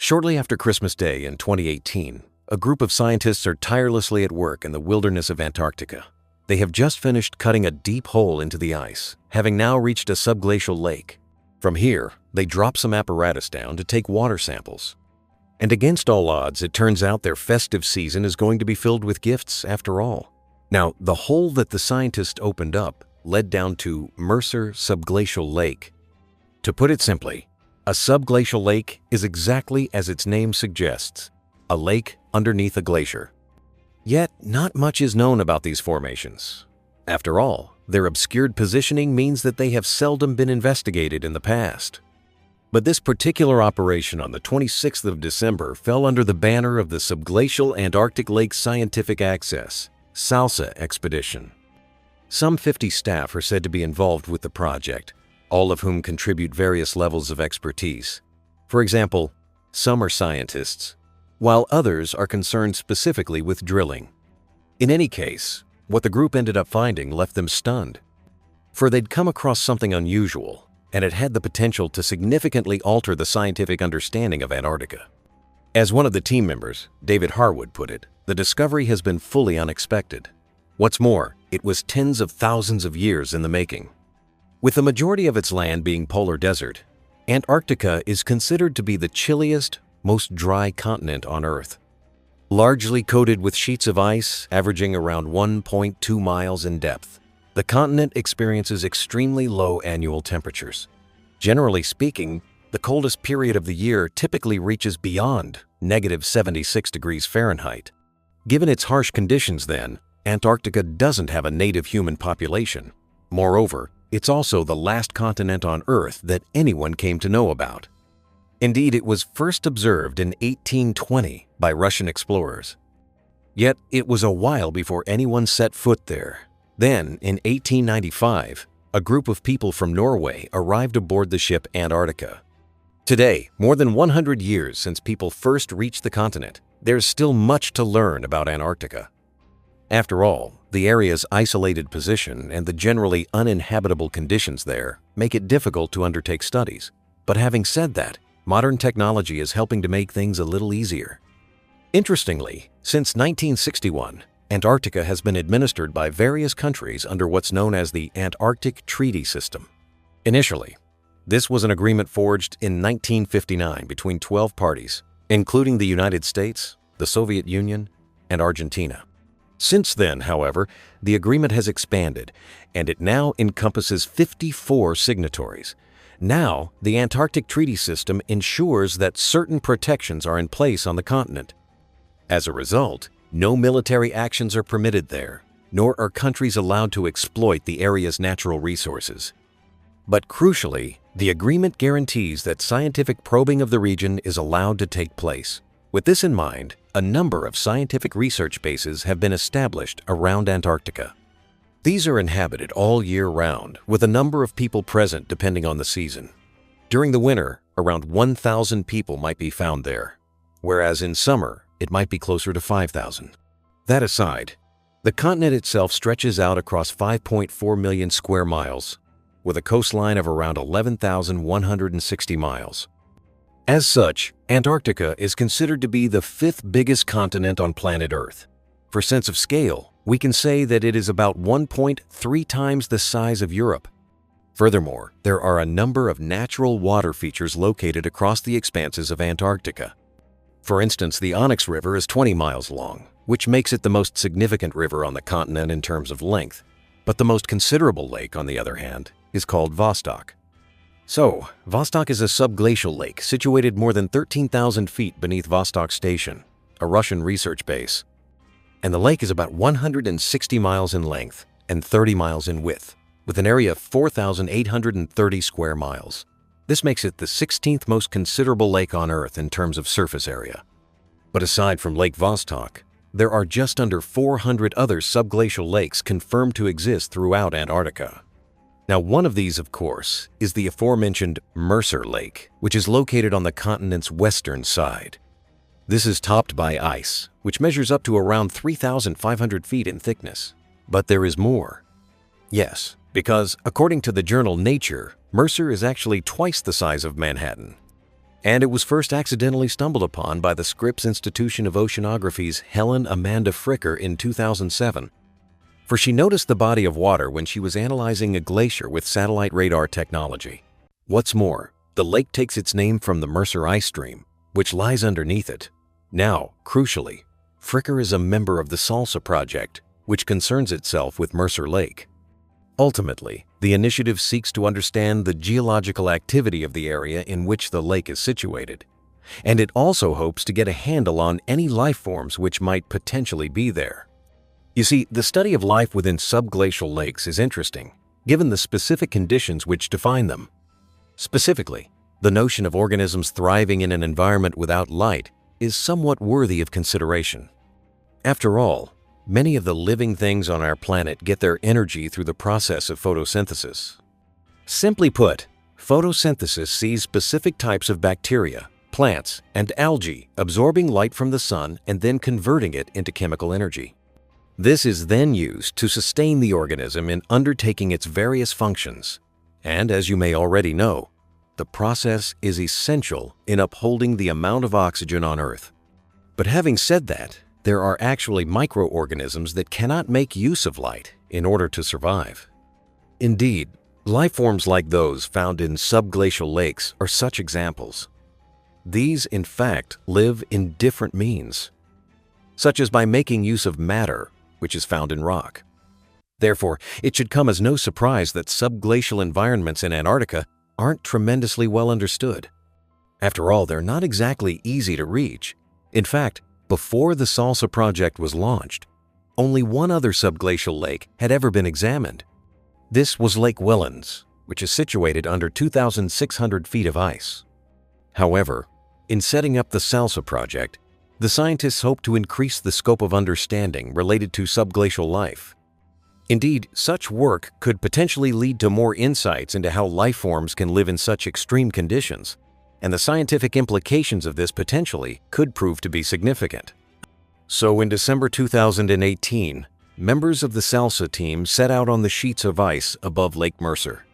Shortly after Christmas Day in 2018, a group of scientists are tirelessly at work in the wilderness of Antarctica. They have just finished cutting a deep hole into the ice, having now reached a subglacial lake. From here, they drop some apparatus down to take water samples. And against all odds, it turns out their festive season is going to be filled with gifts after all. Now, the hole that the scientists opened up led down to Mercer Subglacial Lake. To put it simply, a subglacial lake is exactly as its name suggests, a lake underneath a glacier. Yet, not much is known about these formations. After all, their obscured positioning means that they have seldom been investigated in the past. But this particular operation on the 26th of December fell under the banner of the Subglacial Antarctic Lake Scientific Access, SALSA expedition. Some 50 staff are said to be involved with the project, all of whom contribute various levels of expertise. For example, some are scientists, while others are concerned specifically with drilling. In any case, what the group ended up finding left them stunned, for they'd come across something unusual, and it had the potential to significantly alter the scientific understanding of Antarctica. As one of the team members, David Harwood, put it, the discovery has been fully unexpected. What's more, it was tens of thousands of years in the making. With the majority of its land being polar desert, Antarctica is considered to be the chilliest, most dry continent on Earth. Largely coated with sheets of ice averaging around 1.2 miles in depth, the continent experiences extremely low annual temperatures. Generally speaking, the coldest period of the year typically reaches beyond -76 degrees Fahrenheit. Given its harsh conditions then, Antarctica doesn't have a native human population. Moreover, it's also the last continent on Earth that anyone came to know about. Indeed, it was first observed in 1820 by Russian explorers. Yet, it was a while before anyone set foot there. Then, in 1895, a group of people from Norway arrived aboard the ship Antarctica. Today, more than 100 years since people first reached the continent, there's still much to learn about Antarctica. After all, the area's isolated position and the generally uninhabitable conditions there make it difficult to undertake studies. But having said that, modern technology is helping to make things a little easier. Interestingly, since 1961, Antarctica has been administered by various countries under what's known as the Antarctic Treaty System. Initially, this was an agreement forged in 1959 between 12 parties, including the United States, the Soviet Union, and Argentina. Since then, however, the agreement has expanded, and it now encompasses 54 signatories. Now, the Antarctic Treaty System ensures that certain protections are in place on the continent. As a result, no military actions are permitted there, nor are countries allowed to exploit the area's natural resources. But crucially, the agreement guarantees that scientific probing of the region is allowed to take place. With this in mind, a number of scientific research bases have been established around Antarctica. These are inhabited all year round, with a number of people present depending on the season. During the winter, around 1,000 people might be found there, whereas in summer, it might be closer to 5,000. That aside, the continent itself stretches out across 5.4 million square miles, with a coastline of around 11,160 miles. As such, Antarctica is considered to be the fifth biggest continent on planet Earth. For sense of scale, we can say that it is about 1.3 times the size of Europe. Furthermore, there are a number of natural water features located across the expanses of Antarctica. For instance, the Onyx River is 20 miles long, which makes it the most significant river on the continent in terms of length. But the most considerable lake, on the other hand, is called Vostok. So, Vostok is a subglacial lake situated more than 13,000 feet beneath Vostok Station, a Russian research base. And the lake is about 160 miles in length and 30 miles in width, with an area of 4,830 square miles. This makes it the 16th most considerable lake on Earth in terms of surface area. But aside from Lake Vostok, there are just under 400 other subglacial lakes confirmed to exist throughout Antarctica. Now, one of these, of course, is the aforementioned Mercer Lake, which is located on the continent's western side. This is topped by ice, which measures up to around 3,500 feet in thickness. But there is more. Yes, because according to the journal Nature, Mercer is actually twice the size of Manhattan. and it was first accidentally stumbled upon by the Scripps Institution of Oceanography's Helen Amanda Fricker in 2007. For she noticed the body of water when she was analyzing a glacier with satellite radar technology. What's more, the lake takes its name from the Mercer ice stream, which lies underneath it. Now, crucially, Fricker is a member of the SALSA project, which concerns itself with Mercer Lake. Ultimately, the initiative seeks to understand the geological activity of the area in which the lake is situated, and it also hopes to get a handle on any life forms which might potentially be there. You see, the study of life within subglacial lakes is interesting, given the specific conditions which define them. Specifically, the notion of organisms thriving in an environment without light is somewhat worthy of consideration. After all, many of the living things on our planet get their energy through the process of photosynthesis. Simply put, photosynthesis sees specific types of bacteria, plants, and algae absorbing light from the sun and then converting it into chemical energy. This is then used to sustain the organism in undertaking its various functions. And as you may already know, the process is essential in upholding the amount of oxygen on Earth. But having said that, there are actually microorganisms that cannot make use of light in order to survive. Indeed, life forms like those found in subglacial lakes are such examples. These, in fact, live in different means, such as by making use of matter, which is found in rock. Therefore, it should come as no surprise that subglacial environments in Antarctica aren't tremendously well understood. After all, they're not exactly easy to reach. In fact, before the SALSA project was launched, only one other subglacial lake had ever been examined. This was Lake Whillans, which is situated under 2,600 feet of ice. However, in setting up the SALSA project, the scientists hope to increase the scope of understanding related to subglacial life. Indeed, such work could potentially lead to more insights into how life forms can live in such extreme conditions, and the scientific implications of this potentially could prove to be significant. So in December 2018, members of the SALSA team set out on the sheets of ice above Lake Mercer.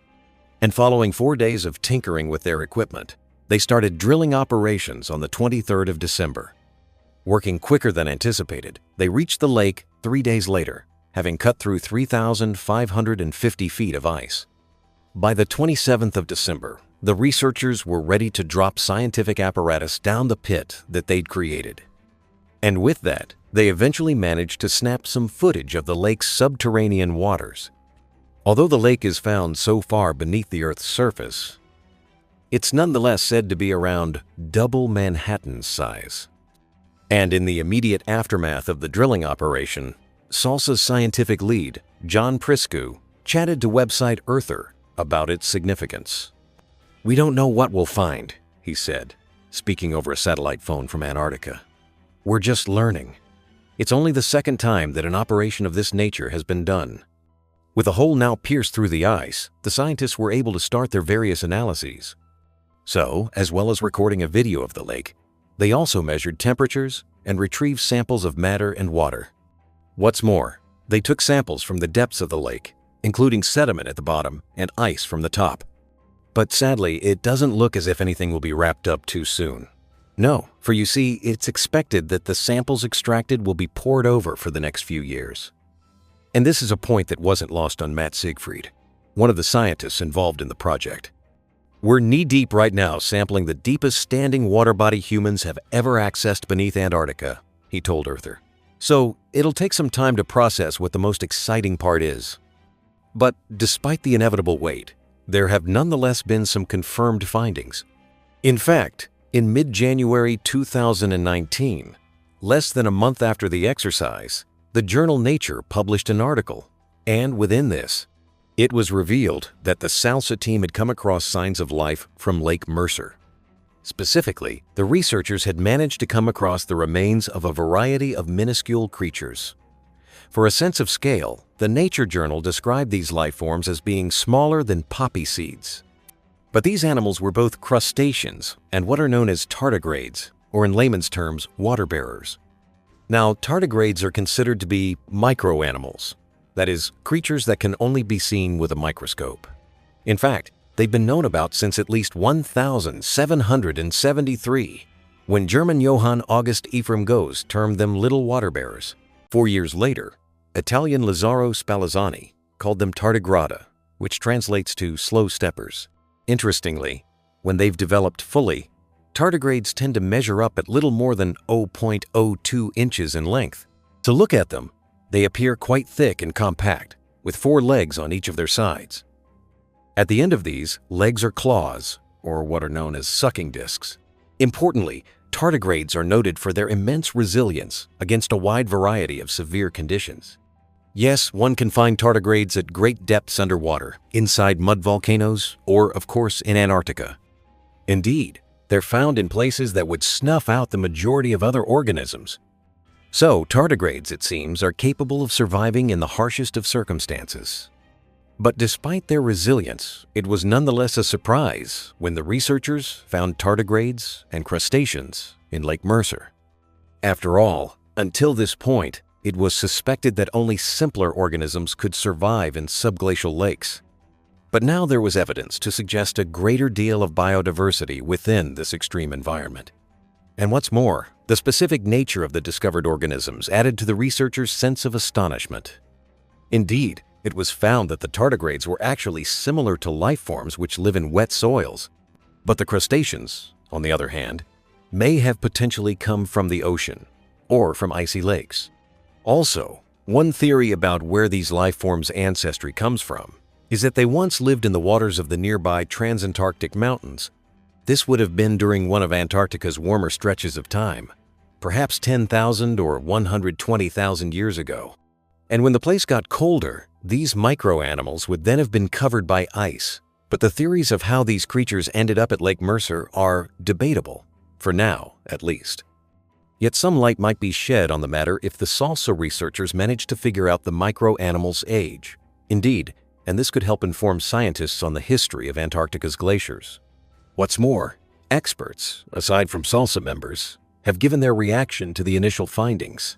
And following 4 days of tinkering with their equipment, they started drilling operations on the 23rd of December. Working quicker than anticipated, they reached the lake 3 days later, having cut through 3,550 feet of ice. By the 27th of December, the researchers were ready to drop scientific apparatus down the pit that they'd created. And with that, they eventually managed to snap some footage of the lake's subterranean waters. Although the lake is found so far beneath the Earth's surface, it's nonetheless said to be around double Manhattan's size. And in the immediate aftermath of the drilling operation, SALSA's scientific lead, John Priscu, chatted to website Earther about its significance. "We don't know what we'll find," he said, speaking over a satellite phone from Antarctica. "We're just learning. It's only the second time that an operation of this nature has been done." With a hole now pierced through the ice, the scientists were able to start their various analyses. So, as well as recording a video of the lake, they also measured temperatures and retrieved samples of matter and water. What's more, they took samples from the depths of the lake, including sediment at the bottom and ice from the top. But sadly, it doesn't look as if anything will be wrapped up too soon. No, for you see, it's expected that the samples extracted will be poured over for the next few years. And this is a point that wasn't lost on Matt Siegfried, one of the scientists involved in the project. "We're knee-deep right now sampling the deepest standing water body humans have ever accessed beneath Antarctica," he told Earther. "So it'll take some time to process what the most exciting part is." But despite the inevitable wait, there have nonetheless been some confirmed findings. In fact, in mid-January 2019, less than a month after the exercise, the journal Nature published an article, and within this, it was revealed that the SALSA team had come across signs of life from Lake Mercer. Specifically, the researchers had managed to come across the remains of a variety of minuscule creatures. For a sense of scale, the Nature journal described these life forms as being smaller than poppy seeds. But these animals were both crustaceans and what are known as tardigrades, or in layman's terms, water bearers. Now, tardigrades are considered to be microanimals, that is, creatures that can only be seen with a microscope. In fact, they've been known about since at least 1773, when German Johann August Ephraim Gose termed them little water bearers. 4 years later, Italian Lazzaro Spallanzani called them tardigrada, which translates to slow steppers. Interestingly, when they've developed fully, tardigrades tend to measure up at little more than 0.02 inches in length. To look at them, they appear quite thick and compact, with 4 legs on each of their sides. At the end of these, legs are claws, or what are known as sucking discs. Importantly, tardigrades are noted for their immense resilience against a wide variety of severe conditions. Yes, one can find tardigrades at great depths underwater, inside mud volcanoes, or, of course, in Antarctica. Indeed, they're found in places that would snuff out the majority of other organisms. So, tardigrades, it seems, are capable of surviving in the harshest of circumstances. But despite their resilience, it was nonetheless a surprise when the researchers found tardigrades and crustaceans in Lake Mercer. After all, until this point, it was suspected that only simpler organisms could survive in subglacial lakes. But now there was evidence to suggest a greater deal of biodiversity within this extreme environment. And what's more, the specific nature of the discovered organisms added to the researchers' sense of astonishment. Indeed, it was found that the tardigrades were actually similar to life forms which live in wet soils. But the crustaceans, on the other hand, may have potentially come from the ocean or from icy lakes. Also, one theory about where these life forms' ancestry comes from is that they once lived in the waters of the nearby Transantarctic Mountains. This would have been during one of Antarctica's warmer stretches of time, perhaps 10,000 or 120,000 years ago. And when the place got colder, these microanimals would then have been covered by ice. But the theories of how these creatures ended up at Lake Mercer are debatable, for now at least. Yet some light might be shed on the matter if the SALSA researchers managed to figure out the microanimal's age. Indeed, and this could help inform scientists on the history of Antarctica's glaciers. What's more, experts, aside from SALSA members, have given their reaction to the initial findings.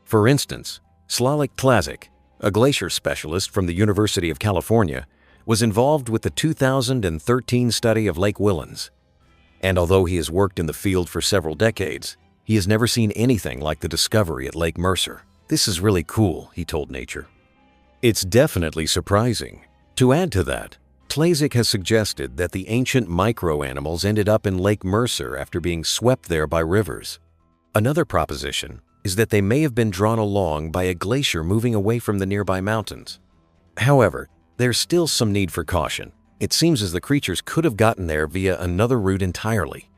For instance, Slavik Tlazic, a glacier specialist from the University of California, was involved with the 2013 study of Lake Whillans. And although he has worked in the field for several decades, he has never seen anything like the discovery at Lake Mercer. "This is really cool," he told Nature. It's definitely surprising. To add to that, Tlazic has suggested that the ancient microanimals ended up in Lake Mercer after being swept there by rivers. Another proposition is that they may have been drawn along by a glacier moving away from the nearby mountains. However, there's still some need for caution. It seems as the creatures could have gotten there via another route entirely.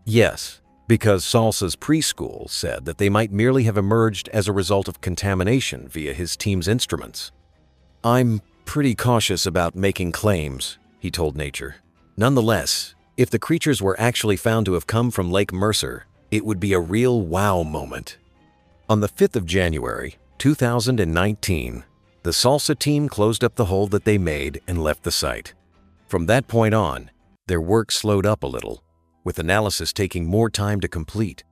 Yes, because Salsa's preschool said that they might merely have emerged as a result of contamination via his team's instruments. "I'm pretty cautious about making claims," he told Nature. Nonetheless, if the creatures were actually found to have come from Lake Mercer, it would be a real wow moment. On the 5th of January, 2019, the SALSA team closed up the hole that they made and left the site. From that point on, their work slowed up a little, with analysis taking more time to complete.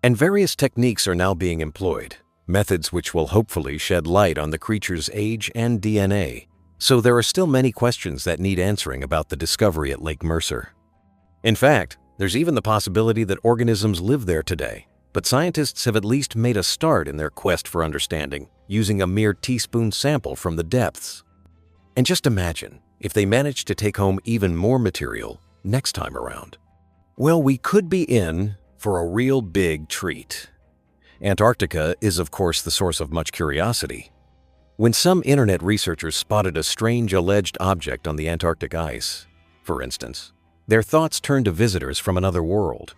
And various techniques are now being employed, methods which will hopefully shed light on the creature's age and DNA. So there are still many questions that need answering about the discovery at Lake Mercer. In fact, there's even the possibility that organisms live there today. But scientists have at least made a start in their quest for understanding, using a mere teaspoon sample from the depths. And just imagine if they managed to take home even more material next time around. Well, we could be in for a real big treat. Antarctica is, of course, the source of much curiosity. When some internet researchers spotted a strange alleged object on the Antarctic ice, for instance, their thoughts turned to visitors from another world.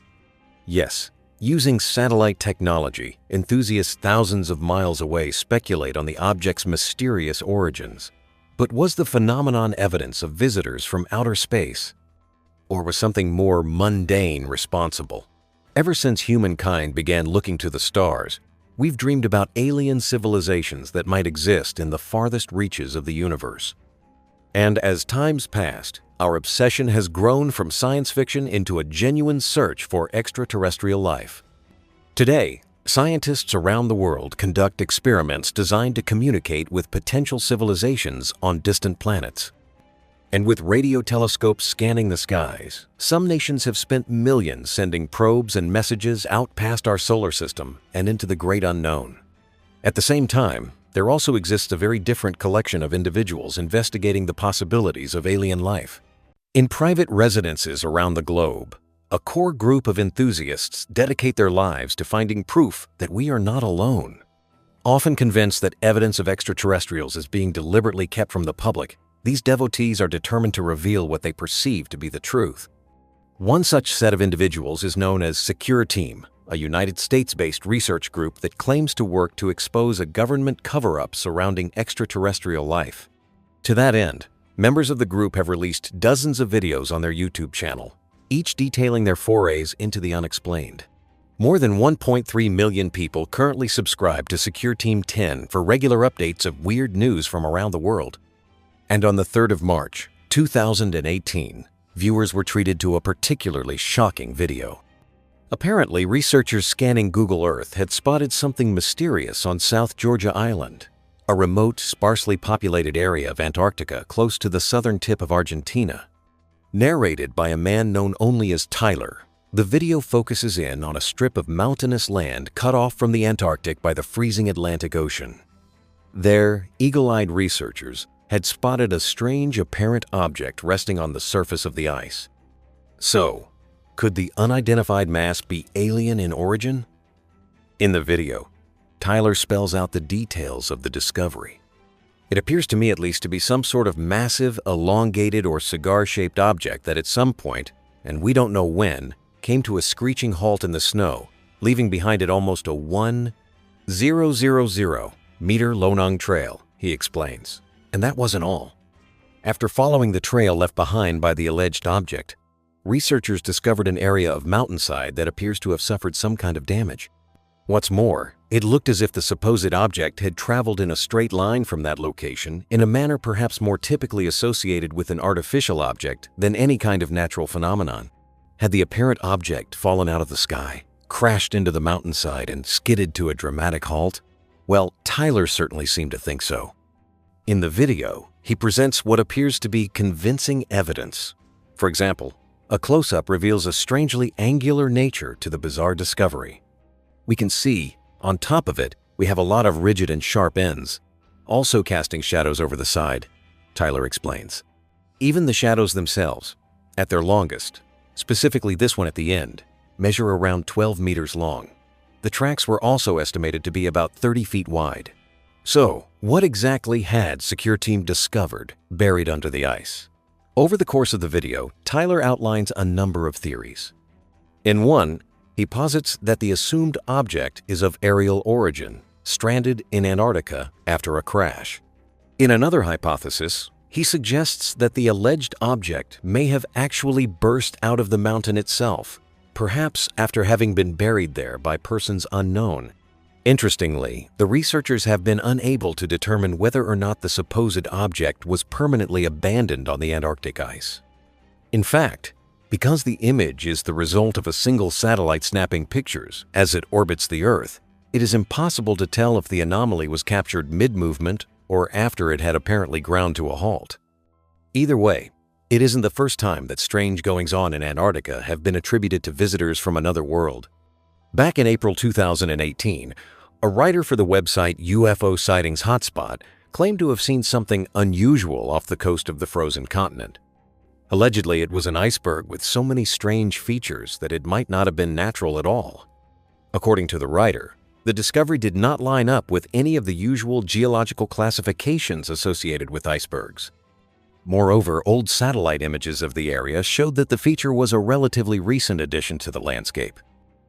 Yes, using satellite technology, enthusiasts thousands of miles away speculate on the object's mysterious origins. But was the phenomenon evidence of visitors from outer space? Or was something more mundane responsible? Ever since humankind began looking to the stars, we've dreamed about alien civilizations that might exist in the farthest reaches of the universe. And as time's passed, our obsession has grown from science fiction into a genuine search for extraterrestrial life. Today, scientists around the world conduct experiments designed to communicate with potential civilizations on distant planets. And with radio telescopes scanning the skies, some nations have spent millions sending probes and messages out past our solar system and into the great unknown. At the same time, there also exists a very different collection of individuals investigating the possibilities of alien life. In private residences around the globe, a core group of enthusiasts dedicate their lives to finding proof that we are not alone. Often convinced that evidence of extraterrestrials is being deliberately kept from the public, these devotees are determined to reveal what they perceive to be the truth. One such set of individuals is known as Secure Team, a United States-based research group that claims to work to expose a government cover-up surrounding extraterrestrial life. To that end, members of the group have released dozens of videos on their YouTube channel, each detailing their forays into the unexplained. More than 1.3 million people currently subscribe to Secure Team 10 for regular updates of weird news from around the world. And on the 3rd of March, 2018, viewers were treated to a particularly shocking video. Apparently, researchers scanning Google Earth had spotted something mysterious on South Georgia Island, a remote, sparsely populated area of Antarctica close to the southern tip of Argentina. Narrated by a man known only as Tyler, the video focuses in on a strip of mountainous land cut off from the Antarctic by the freezing Atlantic Ocean. There, eagle-eyed researchers had spotted a strange apparent object resting on the surface of the ice. So, could the unidentified mass be alien in origin? In the video, Tyler spells out the details of the discovery. It appears to me at least to be some sort of massive, elongated or cigar-shaped object that at some point, and we don't know when, came to a screeching halt in the snow, leaving behind it almost a 1,000-meter long trail, he explains. And that wasn't all. After following the trail left behind by the alleged object, researchers discovered an area of mountainside that appears to have suffered some kind of damage. What's more, it looked as if the supposed object had traveled in a straight line from that location in a manner perhaps more typically associated with an artificial object than any kind of natural phenomenon. Had the apparent object fallen out of the sky, crashed into the mountainside, and skidded to a dramatic halt? Well, Tyler certainly seemed to think so. In the video, he presents what appears to be convincing evidence. For example, a close-up reveals a strangely angular nature to the bizarre discovery. We can see, on top of it, we have a lot of rigid and sharp ends, also casting shadows over the side, Tyler explains. Even the shadows themselves, at their longest, specifically this one at the end, measure around 12 meters long. The tracks were also estimated to be about 30 feet wide. So, what exactly had Secure Team discovered buried under the ice? Over the course of the video, Tyler outlines a number of theories. In one, he posits that the assumed object is of aerial origin, stranded in Antarctica after a crash. In another hypothesis, he suggests that the alleged object may have actually burst out of the mountain itself, perhaps after having been buried there by persons unknown. Interestingly, the researchers have been unable to determine whether or not the supposed object was permanently abandoned on the Antarctic ice. In fact, because the image is the result of a single satellite snapping pictures as it orbits the Earth, it is impossible to tell if the anomaly was captured mid-movement or after it had apparently ground to a halt. Either way, it isn't the first time that strange goings-on in Antarctica have been attributed to visitors from another world. Back in April 2018, a writer for the website UFO Sightings Hotspot claimed to have seen something unusual off the coast of the frozen continent. Allegedly, it was an iceberg with so many strange features that it might not have been natural at all. According to the writer, the discovery did not line up with any of the usual geological classifications associated with icebergs. Moreover, old satellite images of the area showed that the feature was a relatively recent addition to the landscape.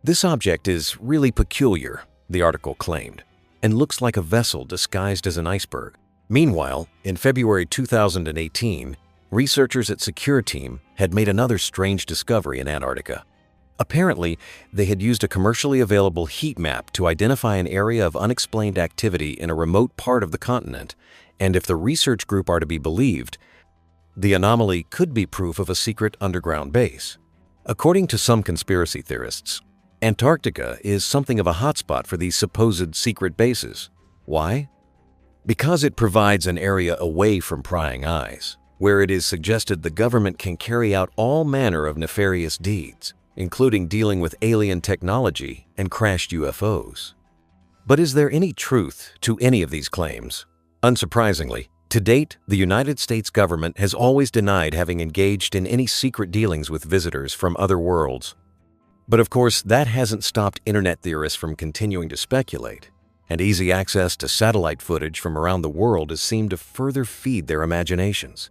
This object is really peculiar, the article claimed, and looks like a vessel disguised as an iceberg. Meanwhile, in February 2018, researchers at Secure Team had made another strange discovery in Antarctica. Apparently, they had used a commercially available heat map to identify an area of unexplained activity in a remote part of the continent, and if the research group are to be believed, the anomaly could be proof of a secret underground base. According to some conspiracy theorists, Antarctica is something of a hotspot for these supposed secret bases. Why? Because it provides an area away from prying eyes. where it is suggested the government can carry out all manner of nefarious deeds, including dealing with alien technology and crashed UFOs. But is there any truth to any of these claims? Unsurprisingly, to date, the United States government has always denied having engaged in any secret dealings with visitors from other worlds. But of course, that hasn't stopped internet theorists from continuing to speculate, and easy access to satellite footage from around the world has seemed to further feed their imaginations.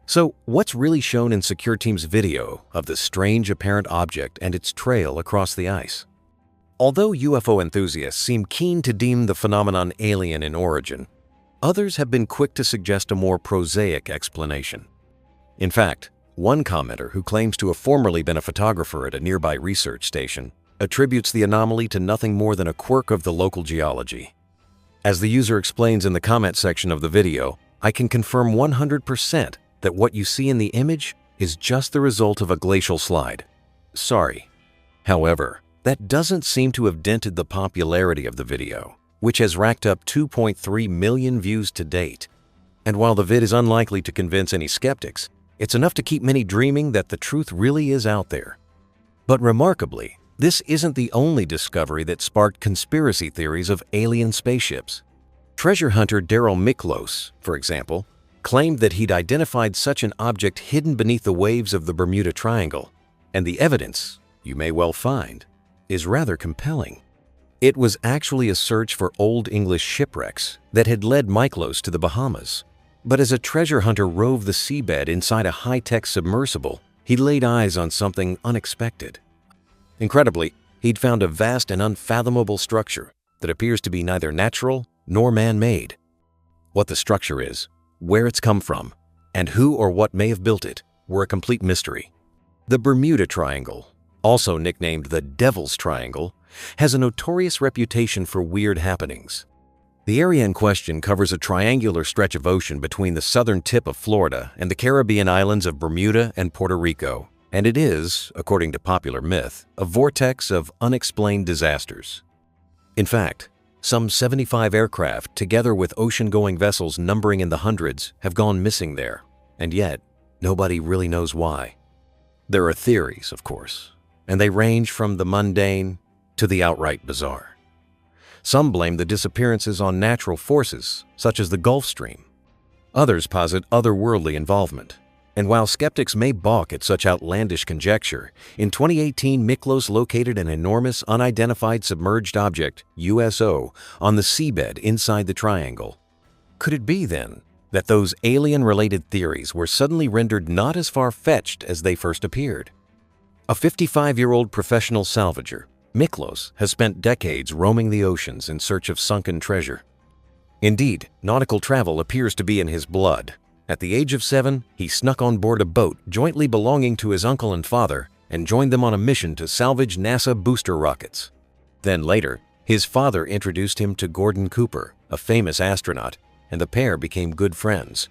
So, what's really shown in Secure Team's video of the strange apparent object and its trail across the ice? Although UFO enthusiasts seem keen to deem the phenomenon alien in origin, others have been quick to suggest a more prosaic explanation. In fact, one commenter who claims to have formerly been a photographer at a nearby research station attributes the anomaly to nothing more than a quirk of the local geology. As the user explains in the comment section of the video, I can confirm 100% that what you see in the image is just the result of a glacial slide. Sorry. However, that doesn't seem to have dented the popularity of the video, which has racked up 2.3 million views to date. And while the vid is unlikely to convince any skeptics, it's enough to keep many dreaming that the truth really is out there. But remarkably, this isn't the only discovery that sparked conspiracy theories of alien spaceships. Treasure hunter Daryl Miklos, for example, claimed that he'd identified such an object hidden beneath the waves of the Bermuda Triangle, and the evidence, you may well find, is rather compelling. It was actually a search for Old English shipwrecks that had led Miklos to the Bahamas. But as a treasure hunter roved the seabed inside a high-tech submersible, he laid eyes on something unexpected. Incredibly, he'd found a vast and unfathomable structure that appears to be neither natural nor man-made. What the structure is, where it's come from, and who or what may have built it were a complete mystery. The Bermuda Triangle, also nicknamed the Devil's Triangle, has a notorious reputation for weird happenings. The area in question covers a triangular stretch of ocean between the southern tip of Florida and the Caribbean islands of Bermuda and Puerto Rico, and it is, according to popular myth, a vortex of unexplained disasters. In fact, some 75 aircraft, together with ocean-going vessels numbering in the hundreds, have gone missing there, and yet nobody really knows why. There are theories, of course, and they range from the mundane to the outright bizarre. Some blame the disappearances on natural forces, such as the Gulf Stream. Others posit otherworldly involvement. And while skeptics may balk at such outlandish conjecture, in 2018 Miklos located an enormous unidentified submerged object, USO, on the seabed inside the triangle. Could it be, then, that those alien-related theories were suddenly rendered not as far-fetched as they first appeared? A 55-year-old professional salvager, Miklos has spent decades roaming the oceans in search of sunken treasure. Indeed, nautical travel appears to be in his blood. At the age of 7, he snuck on board a boat jointly belonging to his uncle and father and joined them on a mission to salvage NASA booster rockets. Then later, his father introduced him to Gordon Cooper, a famous astronaut, and the pair became good friends.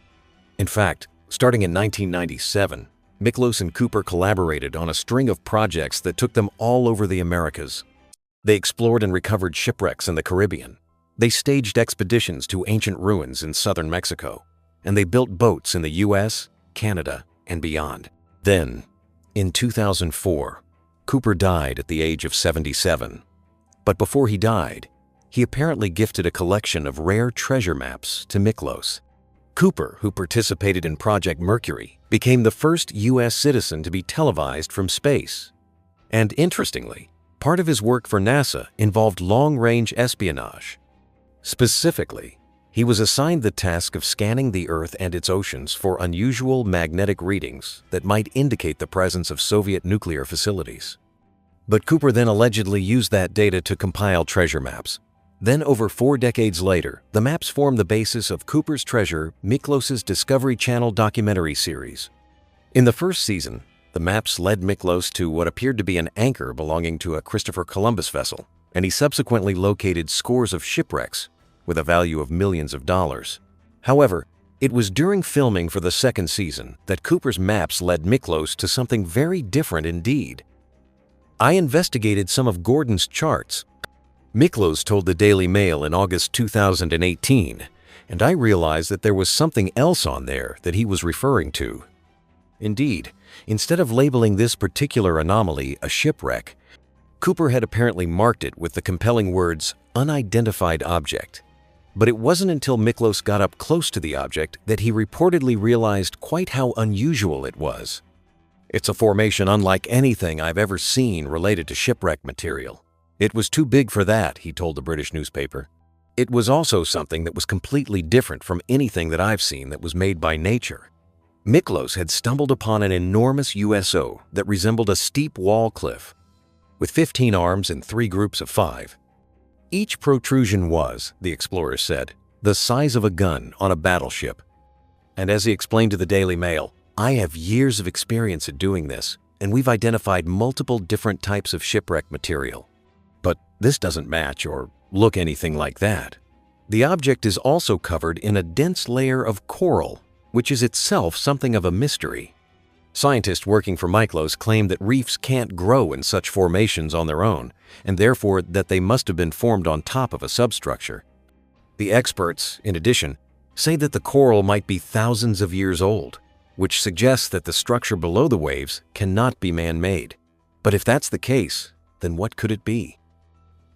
In fact, starting in 1997, Miklos and Cooper collaborated on a string of projects that took them all over the Americas. They explored and recovered shipwrecks in the Caribbean. They staged expeditions to ancient ruins in southern Mexico. And they built boats in the US, Canada, and beyond. Then, in 2004, Cooper died at the age of 77. But before he died, he apparently gifted a collection of rare treasure maps to Miklos. Cooper, who participated in Project Mercury, became the first US citizen to be televised from space. And interestingly, part of his work for NASA involved long-range espionage. Specifically, he was assigned the task of scanning the Earth and its oceans for unusual magnetic readings that might indicate the presence of Soviet nuclear facilities. But Cooper then allegedly used that data to compile treasure maps. Then, over 4 decades later, the maps formed the basis of Cooper's Treasure, Miklos' Discovery Channel documentary series. In the first season, the maps led Miklos to what appeared to be an anchor belonging to a Christopher Columbus vessel, and he subsequently located scores of shipwrecks with a value of millions of dollars. However, it was during filming for the second season that Cooper's maps led Miklos to something very different indeed. I investigated some of Gordon's charts. Miklos told the Daily Mail in August 2018, and I realized that there was something else on there that he was referring to. Indeed, instead of labeling this particular anomaly a shipwreck, Cooper had apparently marked it with the compelling words, "unidentified object." But it wasn't until Miklos got up close to the object that he reportedly realized quite how unusual it was. "It's a formation unlike anything I've ever seen related to shipwreck material. It was too big for that," he told the British newspaper. "It was also something that was completely different from anything that I've seen that was made by nature." Miklos had stumbled upon an enormous USO that resembled a steep wall cliff, with 15 arms in 3 groups of 5. Each protrusion was, the explorer said, the size of a gun on a battleship. And as he explained to the Daily Mail, "I have years of experience at doing this, and we've identified multiple different types of shipwreck material. But this doesn't match or look anything like that." The object is also covered in a dense layer of coral, which is itself something of a mystery. Scientists working for Miklos claim that reefs can't grow in such formations on their own, and therefore that they must have been formed on top of a substructure. The experts, in addition, say that the coral might be thousands of years old, which suggests that the structure below the waves cannot be man-made. But if that's the case, then what could it be?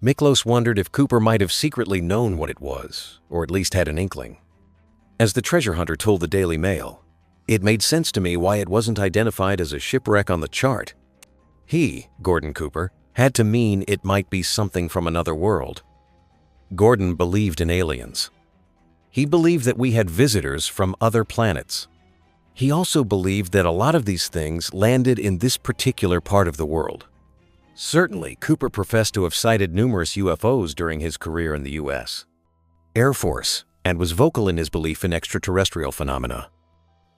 Miklos wondered if Cooper might have secretly known what it was, or at least had an inkling. As the treasure hunter told the Daily Mail, "It made sense to me why it wasn't identified as a shipwreck on the chart. He, Gordon Cooper, had to mean it might be something from another world." Gordon believed in aliens. He believed that we had visitors from other planets. He also believed that a lot of these things landed in this particular part of the world. Certainly, Cooper professed to have sighted numerous UFOs during his career in the U.S. Air Force and was vocal in his belief in extraterrestrial phenomena.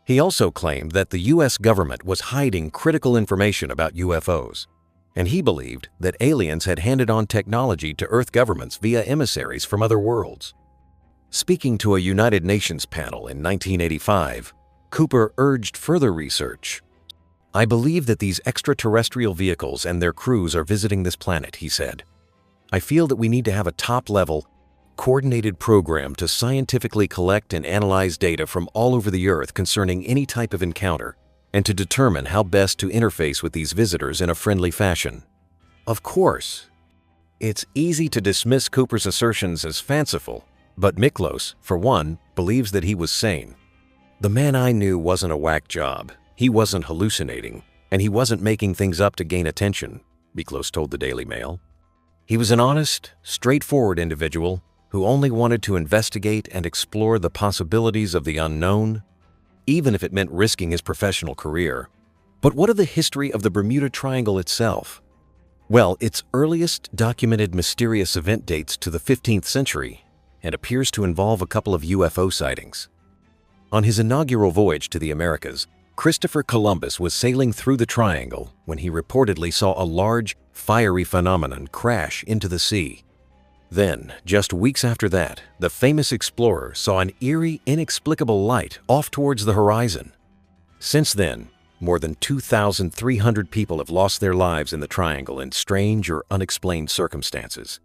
He also claimed that the U.S. government was hiding critical information about UFOs, and he believed that aliens had handed on technology to Earth governments via emissaries from other worlds. Speaking to a United Nations panel in 1985, Cooper urged further research. "I believe that these extraterrestrial vehicles and their crews are visiting this planet," he said. "I feel that we need to have a top-level, coordinated program to scientifically collect and analyze data from all over the Earth concerning any type of encounter, and to determine how best to interface with these visitors in a friendly fashion." Of course, it's easy to dismiss Cooper's assertions as fanciful, but Miklos, for one, believes that he was sane. "The man I knew wasn't a whack job. He wasn't hallucinating, and he wasn't making things up to gain attention," Miklos told the Daily Mail. "He was an honest, straightforward individual who only wanted to investigate and explore the possibilities of the unknown, even if it meant risking his professional career." But what of the history of the Bermuda Triangle itself? Well, its earliest documented mysterious event dates to the 15th century and appears to involve a couple of UFO sightings. On his inaugural voyage to the Americas, Christopher Columbus was sailing through the triangle when he reportedly saw a large, fiery phenomenon crash into the sea. Then, just weeks after that, the famous explorer saw an eerie, inexplicable light off towards the horizon. Since then, more than 2,300 people have lost their lives in the triangle in strange or unexplained circumstances.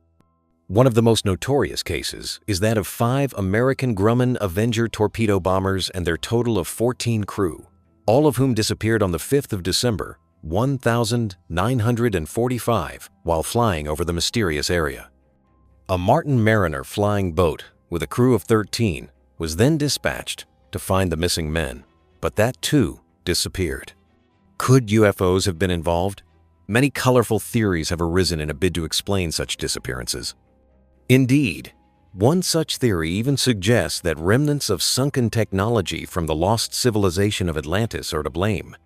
One of the most notorious cases is that of 5 American Grumman Avenger torpedo bombers and their total of 14 crew, all of whom disappeared on the 5th of December, 1945, while flying over the mysterious area. A Martin Mariner flying boat with a crew of 13 was then dispatched to find the missing men, but that too disappeared. Could UFOs have been involved? Many colorful theories have arisen in a bid to explain such disappearances. Indeed, one such theory even suggests that remnants of sunken technology from the lost civilization of Atlantis are to blame.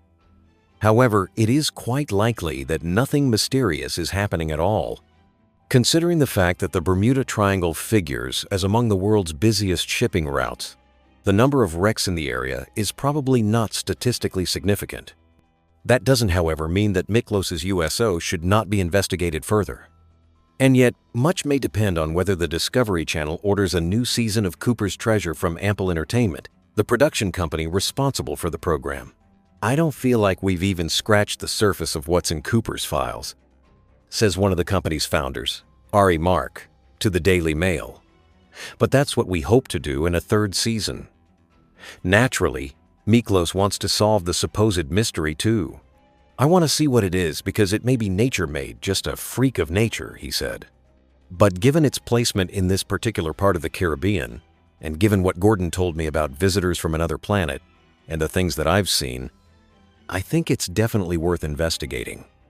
However, it is quite likely that nothing mysterious is happening at all. Considering the fact that the Bermuda Triangle figures as among the world's busiest shipping routes, the number of wrecks in the area is probably not statistically significant. That doesn't, however, mean that Miklos's USO should not be investigated further. And yet, much may depend on whether the Discovery Channel orders a new season of Cooper's Treasure from Ample Entertainment, the production company responsible for the program. "I don't feel like we've even scratched the surface of what's in Cooper's files," says one of the company's founders, Ari Mark, to the Daily Mail. But that's what we hope to do in a third season. Naturally, Miklos wants to solve the supposed mystery too. I want to see what it is because it may be nature-made, just a freak of nature, he said. But given its placement in this particular part of the Caribbean, and given what Gordon told me about visitors from another planet, and the things that I've seen, I think it's definitely worth investigating.